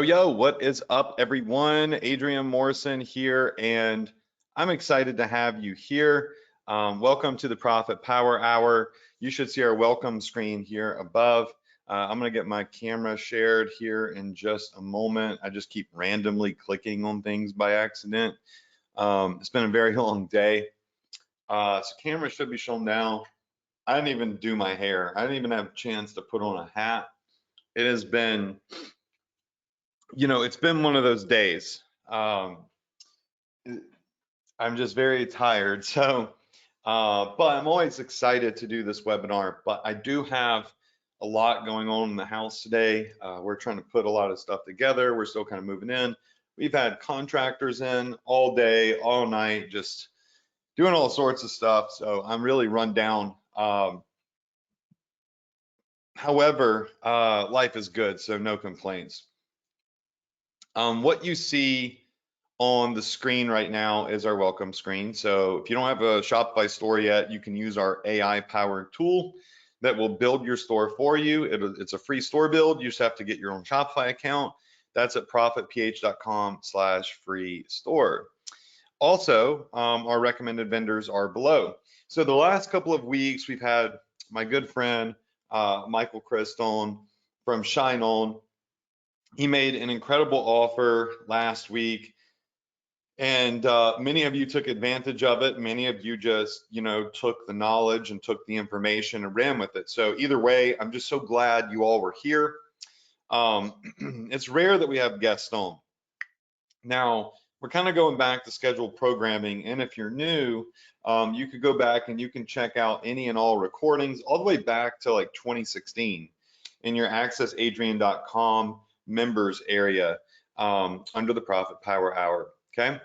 Yo, what is up, everyone? Adrian Morrison here, and I'm excited to have you here. Welcome to the Profit Power Hour. You should see our welcome screen here above. I'm going to get my camera shared here in just a moment. I just keep randomly clicking on things by accident. It's been a very long day. So camera should be shown now. I didn't even do my hair. I didn't even have a chance to put on a hat. It has been it's been one of those days. I'm just very tired. But I'm always excited to do this webinar. But I do have a lot going on in the house today. We're trying to put a lot of stuff together. We're still kind of moving in. We've had contractors in all day, all night, just doing all sorts of stuff. So I'm really run down. However, life is good, so no complaints. What you see on the screen right now is our welcome screen. So if you don't have a Shopify store yet, you can use our AI powered tool that will build your store for you. It's a free store build. You just have to get your own Shopify account. That's at profitph.com/free store. Also, our recommended vendors are below. So the last couple of weeks, we've had my good friend, Michael Christone from Shine On. He made an incredible offer last week, and many of you took advantage of it. Many of you just, took the knowledge and took the information and ran with it. So either way, I'm just so glad you all were here. It's rare that we have guests on. Now, we're kind of going back to scheduled programming, and if you're new, you could go back and you can check out any and all recordings all the way back to like 2016 in your accessadrian.com members area under the Profit Power Hour, okay?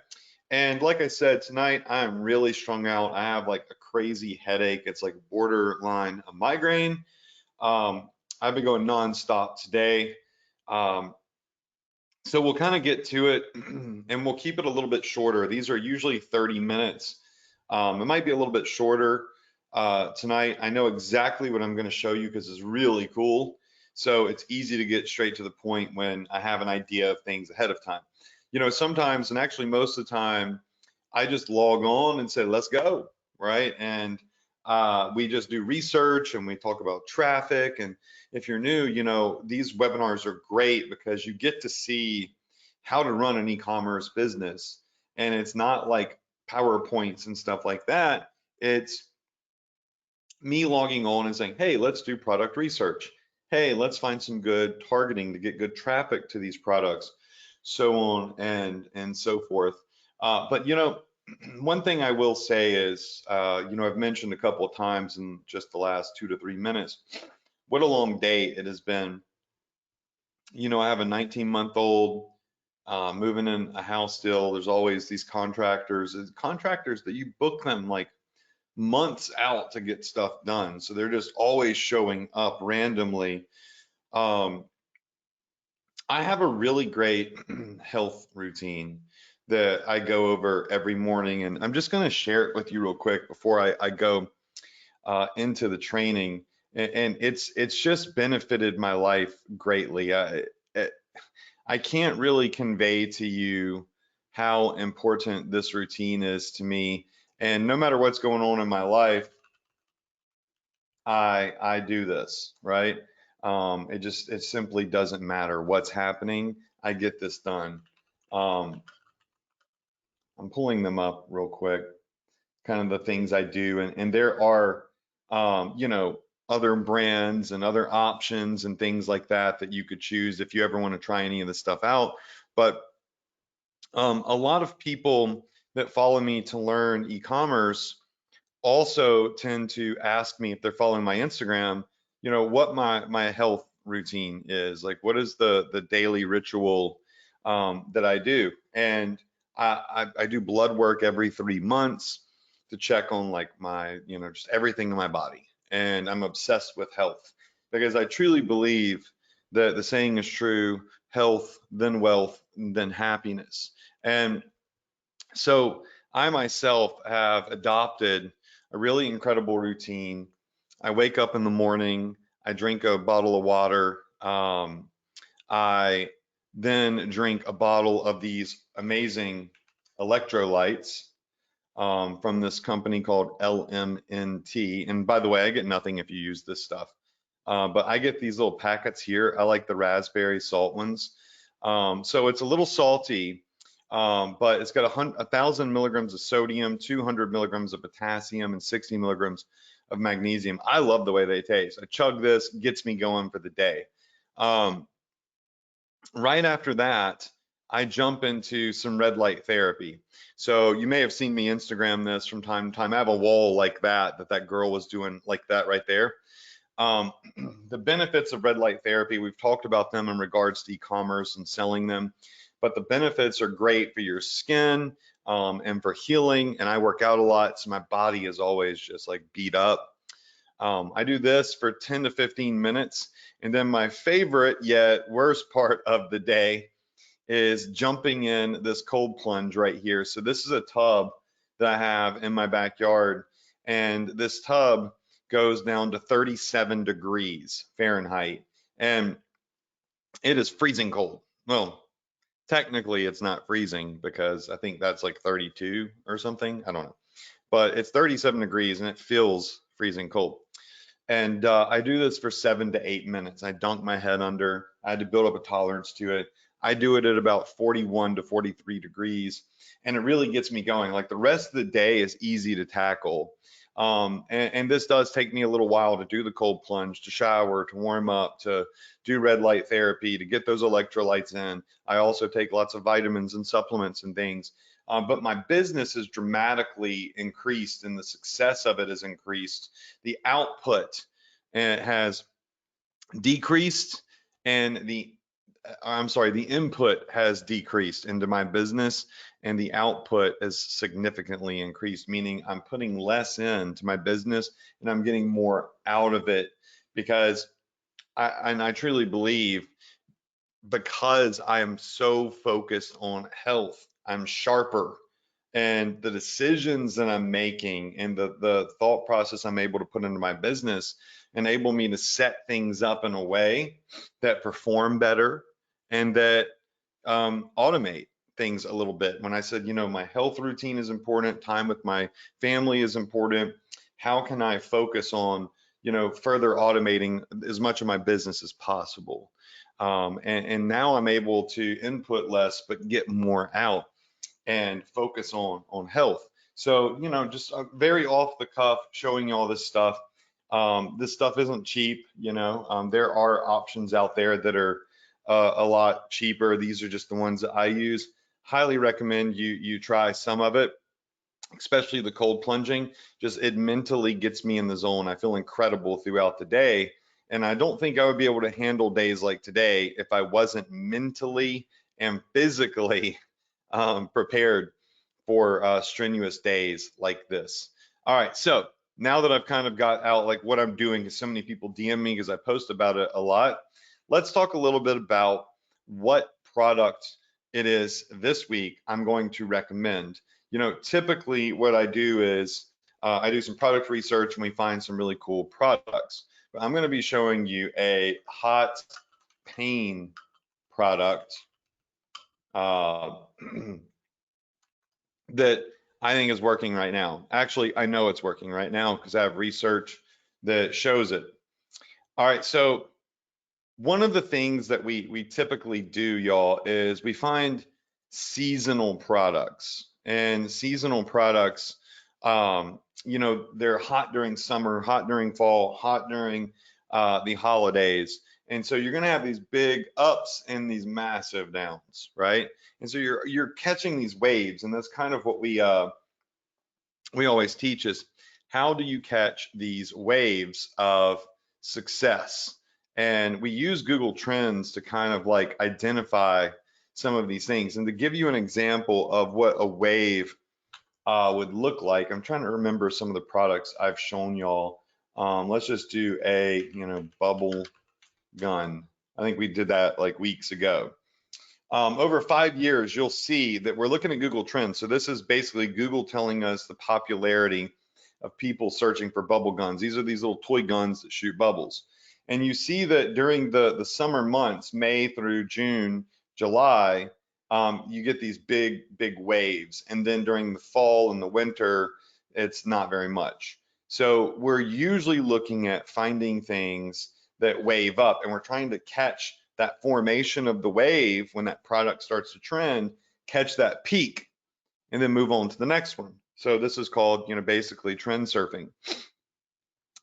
And like I said, tonight I'm really strung out. I have like a crazy headache. It's like borderline a migraine. I've been going nonstop today. So we'll kind of get to it and we'll keep it a little bit shorter. These are usually 30 minutes. It might be a little bit shorter tonight. I know exactly what I'm going to show you because it's really cool. So it's easy to get straight to the point when I have an idea of things ahead of time. Sometimes, and actually most of the time, I just log on and say, let's go, right? And we just do research and we talk about traffic. And if you're new, these webinars are great because you get to see how to run an e-commerce business. And it's not like PowerPoints and stuff like that. It's me logging on and saying, hey, let's do product research. Hey, let's find some good targeting to get good traffic to these products, so on and so forth. But one thing I will say is, I've mentioned a couple of times in just the last 2 to 3 minutes, what a long day it has been. I have a 19-month-old moving in a house still. There's always these contractors that you book them like months out to get stuff done. So they're just always showing up randomly. I have a really great health routine that I go over every morning, and I'm just going to share it with you real quick before I go into the training. And it's just benefited my life greatly. I can't really convey to you how important this routine is to me. And no matter what's going on in my life, I do this, right? It simply doesn't matter what's happening. I get this done. I'm pulling them up real quick, kind of the things I do. And there are, other brands and other options and things like that you could choose if you ever want to try any of this stuff out. But a lot of people that follow me to learn e-commerce also tend to ask me, if they're following my Instagram, what my health routine is, like what is the daily ritual that I do. And I do blood work every 3 months to check on like my, just everything in my body. And I'm obsessed with health because I truly believe that the saying is true: health, then wealth, then happiness. And so I myself have adopted a really incredible routine. I wake up in the morning, I drink a bottle of water, I then drink a bottle of these amazing electrolytes from this company called LMNT. And by the way, I get nothing if you use this stuff. But I get these little packets here. I like the raspberry salt ones. So it's a little salty, but it's got 1,000 milligrams of sodium, 200 milligrams of potassium, and 60 milligrams of magnesium. I love the way they taste. I chug this, gets me going for the day. Right after that, I jump into some red light therapy. So you may have seen me Instagram this from time to time. I have a wall like that girl was doing like that right there. The benefits of red light therapy, we've talked about them in regards to e-commerce and selling them, but the benefits are great for your skin and for healing. And I work out a lot, so my body is always just like beat up. I do this for 10 to 15 minutes. And then my favorite yet worst part of the day is jumping in this cold plunge right here. So this is a tub that I have in my backyard, and this tub goes down to 37 degrees Fahrenheit, and it is freezing cold. Well, technically it's not freezing because I think that's like 32 or something. I don't know, but it's 37 degrees and it feels freezing cold. And I do this for 7 to 8 minutes. I dunk my head under. I had to build up a tolerance to it. I do it at about 41 to 43 degrees, and it really gets me going. Like the rest of the day is easy to tackle. And this does take me a little while to do the cold plunge, to shower, to warm up, to do red light therapy, to get those electrolytes in. I also take lots of vitamins and supplements and things. But my business has dramatically increased and the success of it has increased. The output has decreased, and the input has decreased into my business, and the output has significantly increased, meaning I'm putting less into my business and I'm getting more out of it, because I truly believe, because I am so focused on health, I'm sharper, and the decisions that I'm making and the thought process I'm able to put into my business enable me to set things up in a way that perform better and that automate things a little bit. When I said, you know, my health routine is important, time with my family is important, how can I focus on, you know, further automating as much of my business as possible? And now I'm able to input less but get more out and focus on health. So, you know, just very off the cuff showing you all this stuff. This stuff isn't cheap, you know. There are options out there that are a lot cheaper. These are just the ones that I use. Highly recommend you try some of it, especially the cold plunging. Just it mentally gets me in the zone. I feel incredible throughout the day. And I don't think I would be able to handle days like today if I wasn't mentally and physically prepared for strenuous days like this. All right, so now that I've kind of got out like what I'm doing, because so many people DM me because I post about it a lot, let's talk a little bit about what product it is this week I'm going to recommend. You know, typically what I do is I do some product research and we find some really cool products. But I'm going to be showing you a hot pain product that I think is working right now. Actually, I know it's working right now because I have research that shows it. All right, so one of the things that we typically do, y'all, is we find seasonal products. And seasonal products, you know, they're hot during summer, hot during fall, hot during the holidays. And so you're going to have these big ups and these massive downs, right? And so you're catching these waves, and that's kind of what we always teach is how do you catch these waves of success? And we use Google Trends to kind of like identify some of these things. And to give you an example of what a wave would look like, I'm trying to remember some of the products I've shown y'all. Let's just do a, you know, bubble gun. I think we did that like weeks ago. Over 5 years, you'll see that we're looking at Google Trends. So this is basically Google telling us the popularity of people searching for bubble guns. These are these little toy guns that shoot bubbles. And you see that during the summer months, May through June, July, you get these big waves. And then during the fall and the winter, it's not very much. So we're usually looking at finding things that wave up, and we're trying to catch that formation of the wave when that product starts to trend, catch that peak, and then move on to the next one. So this is called, basically trend surfing.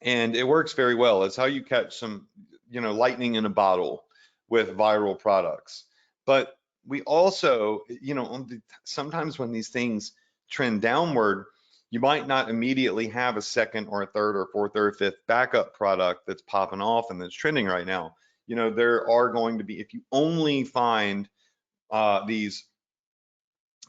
And it works very well. It's how you catch some, lightning in a bottle with viral products. But we also, sometimes when these things trend downward, you might not immediately have a second or a third or fourth or fifth backup product that's popping off and that's trending right now. There are going to be, if you only find these,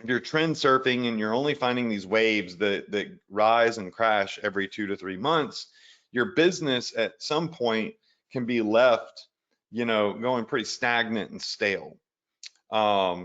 if you're trend surfing and you're only finding these waves that rise and crash every 2 to 3 months, your business at some point can be left, going pretty stagnant and stale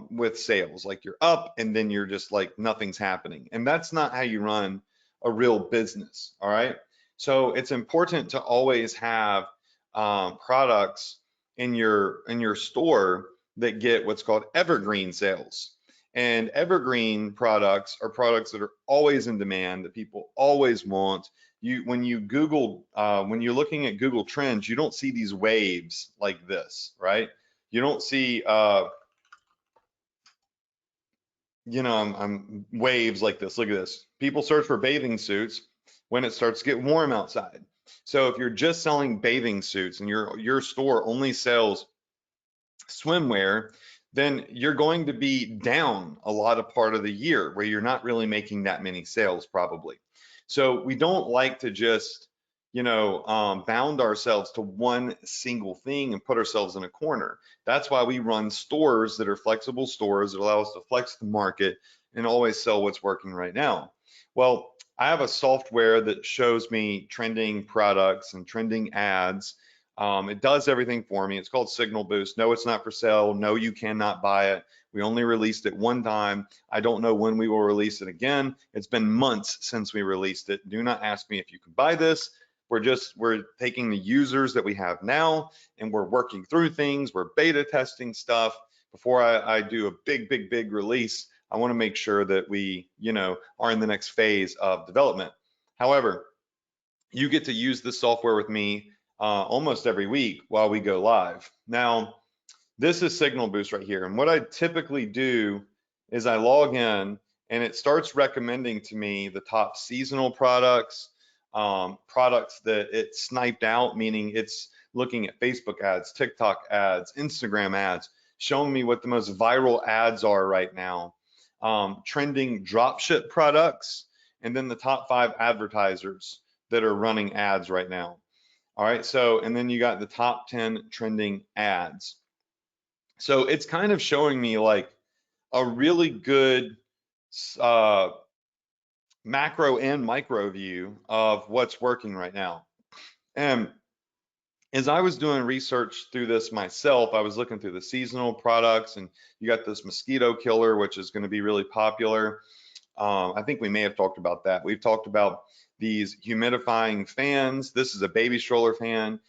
with sales. Like you're up and then you're just like nothing's happening. And that's not how you run a real business. All right. So it's important to always have products in your store that get what's called evergreen sales. And evergreen products are products that are always in demand, that people always want. When you Google, when you're looking at Google Trends, you don't see these waves like this, right? You don't see, I'm waves like this. Look at this. People search for bathing suits when it starts to get warm outside. So if you're just selling bathing suits and your store only sells swimwear, then you're going to be down a lot of part of the year where you're not really making that many sales probably. So we don't like to just, bound ourselves to one single thing and put ourselves in a corner. That's why we run stores that are flexible stores that allow us to flex the market and always sell what's working right now. Well, I have a software that shows me trending products and trending ads. It does everything for me. It's called Signal Boost. No, it's not for sale. No, you cannot buy it. We only released it one time. I don't know when we will release it again. It's been months since we released it. Do not ask me if you can buy this. We're taking the users that we have now and we're working through things. We're beta testing stuff. Before I do a big release, I want to make sure that we, are in the next phase of development. However, you get to use this software with me almost every week while we go live. Now, this is Signal Boost right here. And what I typically do is I log in and it starts recommending to me the top seasonal products, products that it sniped out, meaning it's looking at Facebook ads, TikTok ads, Instagram ads, showing me what the most viral ads are right now, trending dropship products, and then the top 5 advertisers that are running ads right now. All right, so, and then you got the top 10 trending ads. So it's kind of showing me like a really good macro and micro view of what's working right now. And as I was doing research through this myself, I was looking through the seasonal products, and you got this mosquito killer, which is going to be really popular. I think we may have talked about that. We've talked about these humidifying fans. This is a baby stroller fan.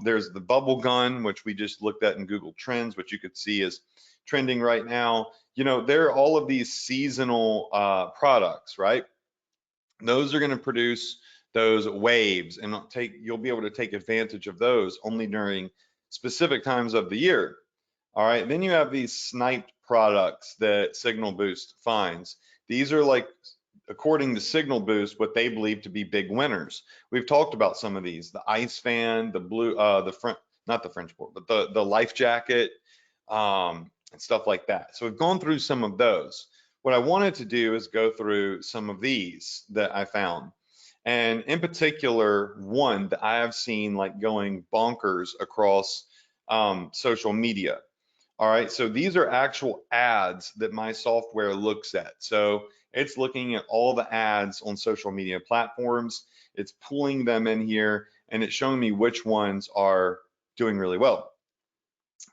There's the bubble gun, which we just looked at in Google Trends, which you could see is trending right now. There are all of these seasonal products, right? Those are going to produce those waves, and you'll be able to take advantage of those only during specific times of the year. All right, then you have these sniped products that Signal Boost finds. These are like, according to Signal Boost, what they believe to be big winners. We've talked about some of these: the ice fan, the blue, not the French board, but the life jacket, and stuff like that. So we've gone through some of those. What I wanted to do is go through some of these that I found. And in particular, one that I have seen like going bonkers across social media. All right, so these are actual ads that my software looks at. So it's looking at all the ads on social media platforms. It's pulling them in here and it's showing me which ones are doing really well.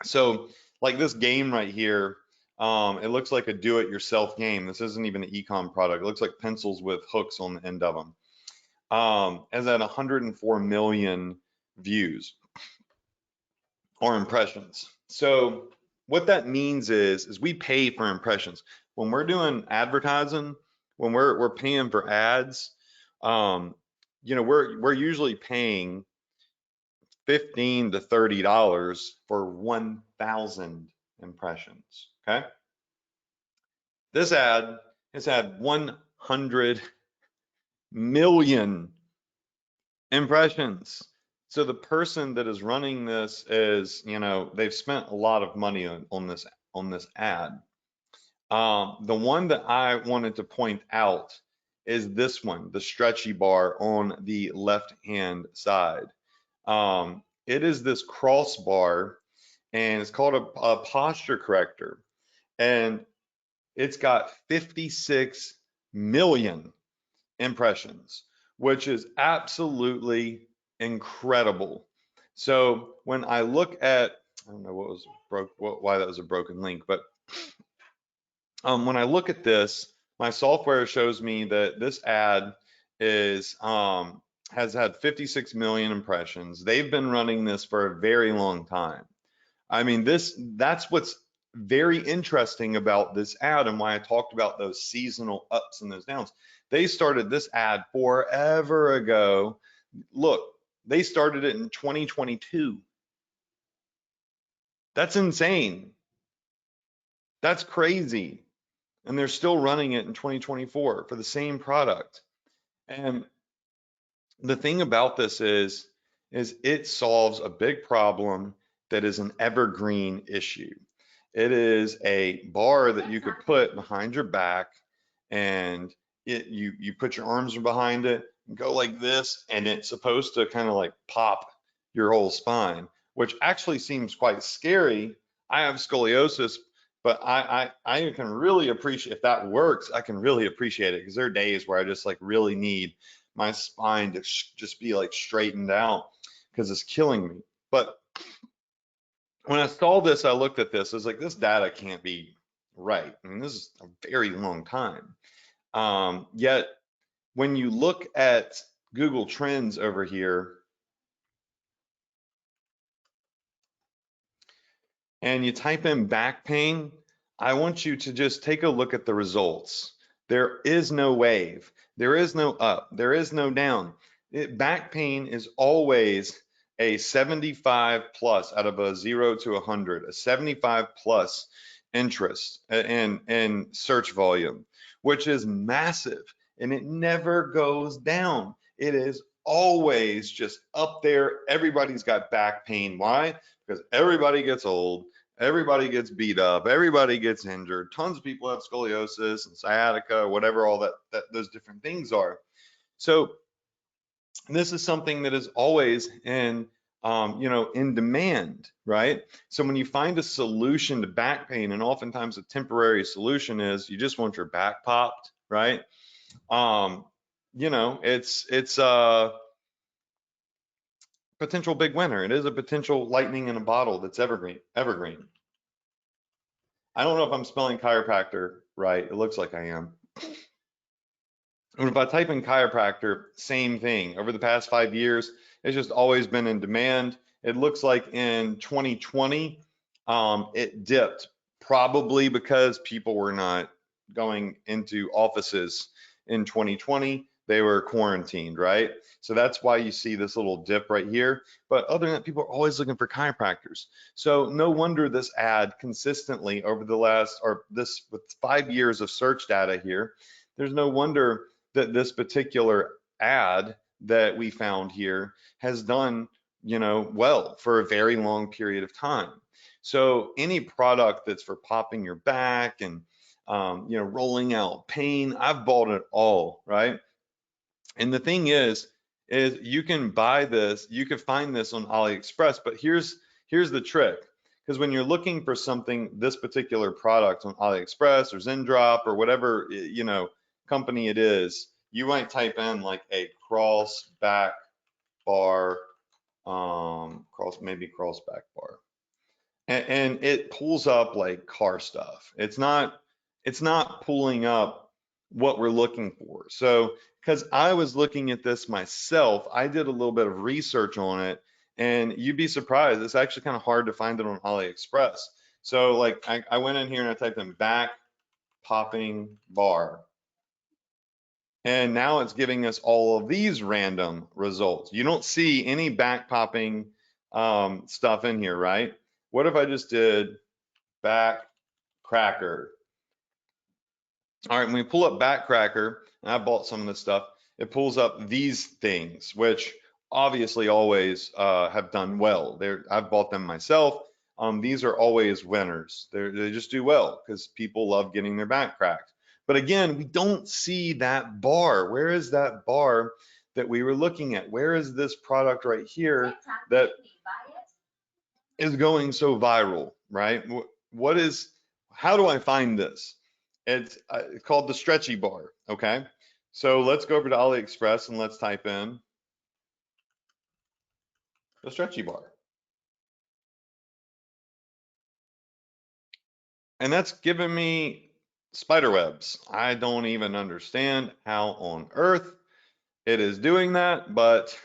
So like this game right here, it looks like a do-it-yourself game. This isn't even an e-com product. It looks like pencils with hooks on the end of them. Has at 104 million views or impressions. So what that means is we pay for impressions. When we're doing advertising, when we're paying for ads, we're usually paying $15 to $30 for 1,000 impressions. Okay. This ad has had 100 million impressions. So the person that is running this is, they've spent a lot of money on this ad. The one that I wanted to point out is this one, the stretchy bar on the left-hand side. It is this crossbar, and it's called a posture corrector, and it's got 56 million impressions, which is absolutely incredible. So when I look at, I don't know why that was a broken link, but when I look at this, my software shows me that this ad has had 56 million impressions. They've been running this for a very long time. I mean, that's what's very interesting about this ad and why I talked about those seasonal ups and those downs. They started this ad forever ago. Look, they started it in 2022. That's insane. That's crazy. And they're still running it in 2024 for the same product. And the thing about this is it solves a big problem that is an evergreen issue. It is a bar that you could put behind your back, and you put your arms behind it and go like this, and it's supposed to kind of like pop your whole spine, which actually seems quite scary. I have scoliosis, but I can really appreciate, if that works, I can really appreciate it, because there are days where I just like really need my spine to just be like straightened out because it's killing me. But when I saw this, I looked at this, I was like, this data can't be right. I mean, this is a very long time. Yet when you look at Google Trends over here, and you type in back pain, I want you to just take a look at the results. There is no wave. There is no up. There is no down. Back pain is always a 75 plus out of a 0 to 100, a 75 plus interest in search volume, which is massive, and it never goes down. It is always just up there. Everybody's got back pain. Why? Because everybody gets old, everybody gets beat up, everybody gets injured. Tons of people have scoliosis and sciatica, whatever all that those different things are. So this is something that is always in demand, right? So when you find a solution to back pain, and oftentimes a temporary solution is you just want your back popped, right? It's a potential big winner. It is a potential lightning in a bottle that's evergreen. I don't know if I'm spelling chiropractor right. It looks like I am. And if I type in chiropractor, same thing. Over the past 5 years, it's just always been in demand. It looks like in 2020, it dipped, probably because people were not going into offices in 2020. They were quarantined, right? So that's why you see this little dip right here. But other than that, people are always looking for chiropractors. So no wonder this ad consistently over the last, or this with 5 years of search data here, there's no wonder that this particular ad that we found here has done, well for a very long period of time. So any product that's for popping your back and, rolling out pain, I've bought it all, right? And the thing is you can buy this, you can find this on AliExpress, but here's the trick. Because when you're looking for something, this particular product on AliExpress or Zendrop or whatever, company it is, you might type in like a cross back bar, cross back bar, and it pulls up like car stuff. It's not pulling up what we're looking for. So because I was looking at this myself, I did a little bit of research on it, and you'd be surprised, it's actually kind of hard to find it on AliExpress. So like I went in here and I typed in back popping bar. And now it's giving us all of these random results. You don't see any back popping stuff in here, right? What if I just did back cracker? All right, when we pull up back cracker, and I bought some of this stuff, it pulls up these things, which obviously always have done well. I've bought them myself. These are always winners. They just do well because people love getting their back cracked. But again, we don't see that bar. Where is that bar that we were looking at? Where is this product right here that is going so viral, right? How do I find this? It's called the stretchy bar, okay? So let's go over to AliExpress and let's type in the stretchy bar. And that's giving me spider webs. I don't even understand how on earth it is doing that, but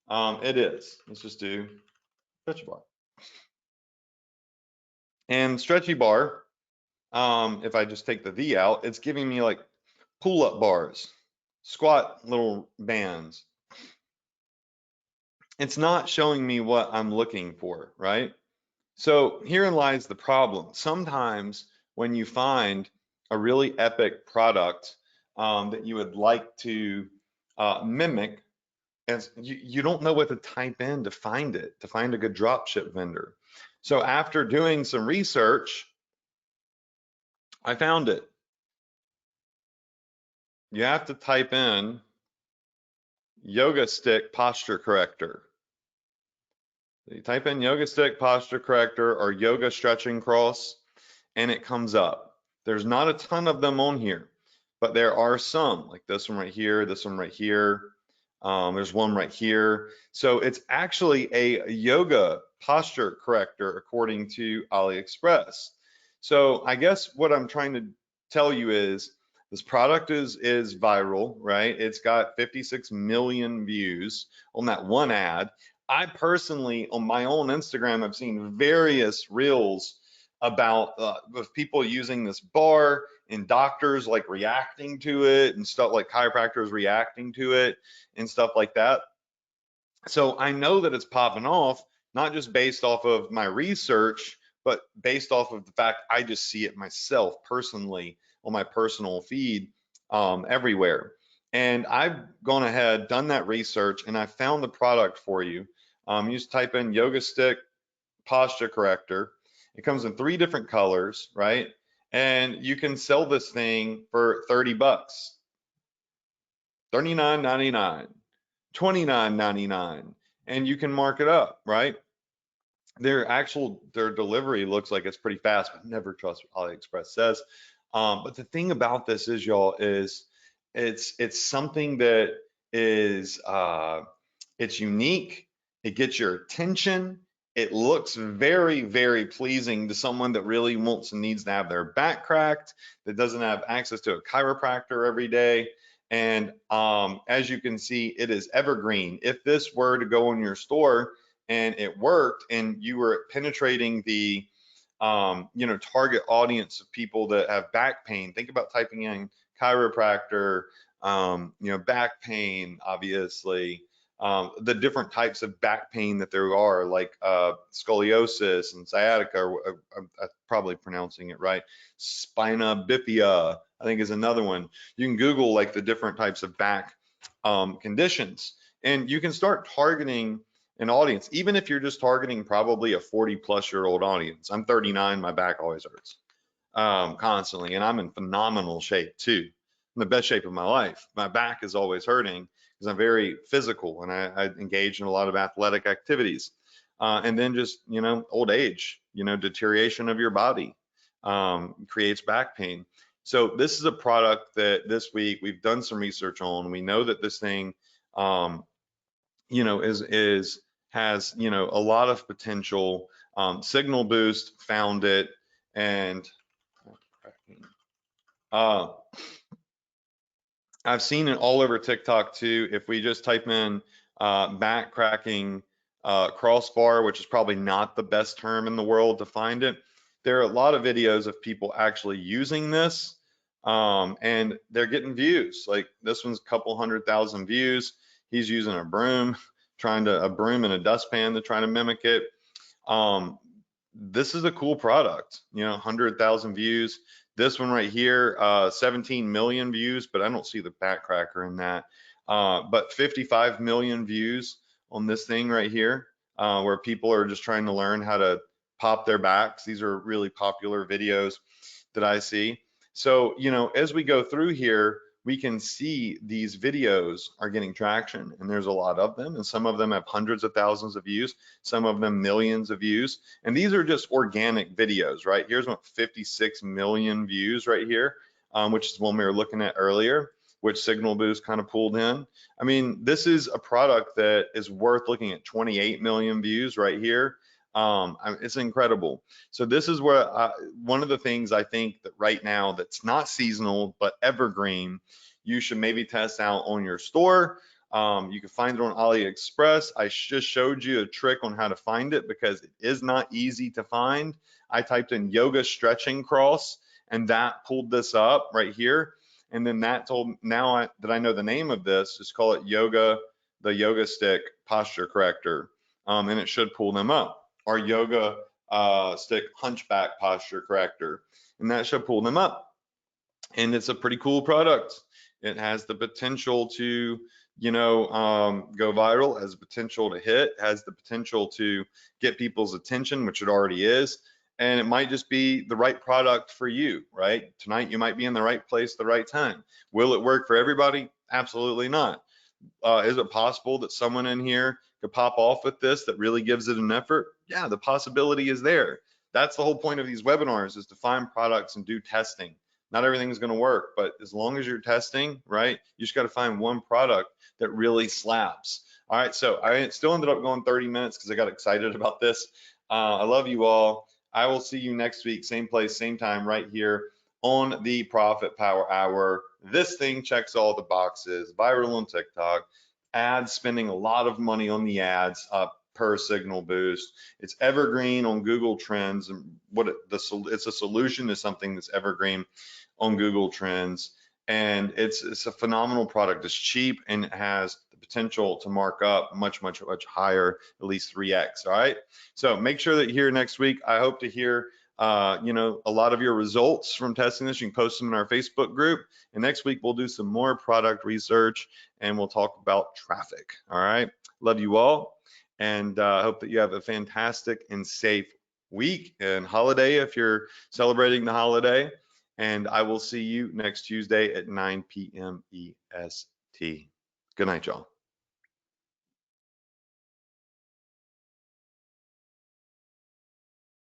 it is. Let's just do stretchy bar. And stretchy bar, if I just take the V out, it's giving me like pull-up bars, squat little bands. It's not showing me what I'm looking for, right? So herein lies the problem. Sometimes when you find a really epic product that you would like to mimic, and you don't know what to type in to find it, to find a good dropship vendor. So after doing some research, I found it. You have to type in yoga stick posture corrector. You type in yoga stick posture corrector or yoga stretching cross, and it comes up. There's not a ton of them on here, but there are some, like this one right here, this one right here. There's one right here. So it's actually a yoga posture corrector according to AliExpress. So I guess what I'm trying to tell you is this product is viral, right? It's got 56 million views on that one ad. I personally, on my own Instagram, I've seen various reels about of people using this bar and doctors like reacting to it and stuff, like chiropractors reacting to it and stuff like that. So I know that it's popping off, not just based off of my research, but based off of the fact I just see it myself personally on my personal feed everywhere. And I've gone ahead, done that research, and I found the product for you. You just type in yoga stick posture corrector. It comes in 3 different colors, right? And you can sell this thing for 30 bucks, $39.99, $29.99, and you can mark it up, right? Their delivery looks like it's pretty fast, but never trust what AliExpress says. But the thing about this is, y'all, is it's something that is it's unique. It gets your attention. It looks very, very pleasing to someone that really wants and needs to have their back cracked, that doesn't have access to a chiropractor every day. And as you can see, it is evergreen. If this were to go in your store and it worked and you were penetrating the target audience of people that have back pain, think about typing in chiropractor, back pain, obviously, the different types of back pain that there are, like scoliosis and sciatica, I'm probably pronouncing it right. Spina bifida, I think, is another one. You can Google like the different types of back conditions, and you can start targeting an audience, even if you're just targeting probably a 40-plus-year-old audience. I'm 39, my back always hurts constantly, and I'm in phenomenal shape too. In the best shape of my life. My back is always hurting because I'm very physical and I engage in a lot of athletic activities. And then just, old age, deterioration of your body creates back pain. So this is a product that this week we've done some research on. We know that this thing, has a lot of potential. Signal Boost found it, and I've seen it all over TikTok too. If we just type in back cracking crossbar, which is probably not the best term in the world to find it, there are a lot of videos of people actually using this, and they're getting views. Like this one's a couple 100,000 views. He's using a broom, a broom and a dustpan to try to mimic it. This is a cool product, 100,000 views. This one right here, 17 million views, but I don't see the backcracker in that. But 55 million views on this thing right here, where people are just trying to learn how to pop their backs. These are really popular videos that I see. So, as we go through here, we can see these videos are getting traction, and there's a lot of them, and some of them have hundreds of thousands of views, some of them millions of views, and these are just organic videos, right? Here's one, 56 million views right here, which is one we were looking at earlier, which Signal Boost kind of pulled in. I mean, this is a product that is worth looking at. 28 million views right here. It's incredible. So this is where one of the things I think that right now that's not seasonal but evergreen, you should maybe test out on your store. You can find it on AliExpress. I just showed you a trick on how to find it because it is not easy to find. I typed in yoga stretching cross and that pulled this up right here. And then that told, that I know the name of this, just call it the yoga stick posture corrector. And it should pull them up. Our yoga stick hunchback posture corrector, and that should pull them up. And it's a pretty cool product. It has the potential to, go viral, has the potential to hit, has the potential to get people's attention, which it already is. And it might just be the right product for you, right? Tonight, you might be in the right place at the right time. Will it work for everybody? Absolutely not. Is it possible that someone in here could pop off with this that really gives it an effort? Yeah, the possibility is there. That's the whole point of these webinars, is to find products and do testing. Not everything's going to work, but as long as you're testing, right, you just got to find one product that really slaps. All right, so I still ended up going 30 minutes because I got excited about this. I love you all. I will see you next week, same place, same time, right here on the Profit Power Hour. This thing checks all the boxes, viral on TikTok, ads, spending a lot of money on the ads per Signal Boost. It's evergreen on Google Trends, and it's a solution to something that's evergreen on Google Trends. And it's a phenomenal product. It's cheap and it has the potential to mark up much, much, much higher, at least 3x. All right. So make sure that you're here next week. I hope to hear a lot of your results from testing this. You can post them in our Facebook group. And next week, we'll do some more product research and we'll talk about traffic. All right. Love you all. And hope that you have a fantastic and safe week and holiday if you're celebrating the holiday. And I will see you next Tuesday at 9 p.m. EST. Good night, y'all.